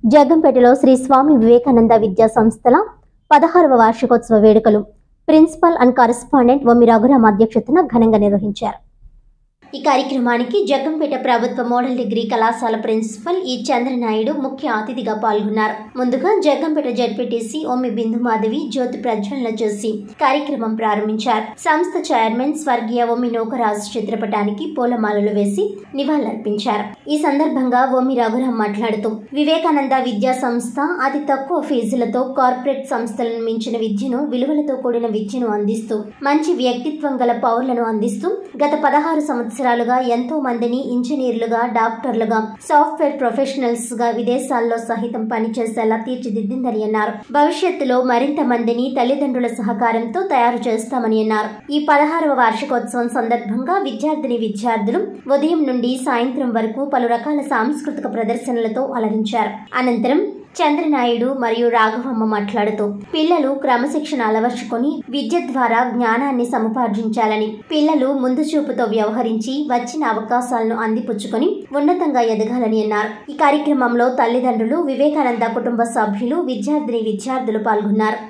జగ్గంపేటలో శ్రీ స్వామి వివేకానంద విద్యా సంస్థల 16వ వార్షికోత్సవ వేడుకలు principal and correspondent Vammi Raghuram అధ్యక్షతన ఘనంగా నిర్వహించారు. ఈ కార్యక్రమానికి జగ్గంపేట ప్రభుత్వ మోడల్ డిగ్రీ కళాశాల ప్రిన్సిపల్ ఈ చంద్రనాయుడు ముఖ్య అతిథిగా పాల్గొన్నారు. ముందుగా జగ్గంపేట జడ్పీటీసీ ఒమ్మి బిందుమాధవి జ్యోతి ప్రజ్వలన చేసి కార్యక్రమం ప్రారంభించారు. సంస్థ చైర్మన్ స్వర్గీయ ఒమ్మి నోకరాజు చిత్రపటానికి పూలమాలలు వేసి నివాళులర్పించారు. ఈ సందర్భంగా ఒమ్మి రఘురామ్ మాట్లాడుతూ వివేకానంద విద్యా సంస్థ అతి తక్కువ ఫీజులతో కార్పొరేట్ సంస్థలను మించిన విద్యను, విలువలతో కూడిన విద్యను అందిస్తూ మంచి వ్యక్తిత్వం గల పౌరులను అందిస్తూ గత 16 సంవత్సరాలుగా ఎంతో మందిని ఇంజనీర్లుగా, డాక్టర్లుగా, సాఫ్ట్వేర్ ప్రొఫెషనల్స్ గా విదేశాల్లో సహితం పనిచేసేలా తీర్చిదిద్దిందని అన్నారు. భవిష్యత్తులో మరింత మందిని తల్లిదండ్రుల సహకారంతో తయారు చేస్తామని అన్నారు. ఈ 16వ వార్షికోత్సవం సందర్భంగా విద్యార్థులు ఉదయం నుండి సాయంత్రం వరకు పలు రకాల సాంస్కృతిక ప్రదర్శనలతో అలరించారు. అనంతరం చంద్రనాయుడు మరియు రాఘవమ్మ మాట్లాడుతూ పిల్లలు క్రమశిక్షణ అలవర్చుకొని విద్య ద్వారా జ్ఞానాన్ని సముపార్జించాలని, పిల్లలు ముందు చూపుతో వ్యవహరించి వచ్చిన అవకాశాలను అందిపుచ్చుకొని ఉన్నతంగా ఎదగాలని అన్నారు. ఈ కార్యక్రమంలో తల్లిదండ్రులు, వివేకానంద కుటుంబ సభ్యులు, విద్యార్థులు పాల్గొన్నారు.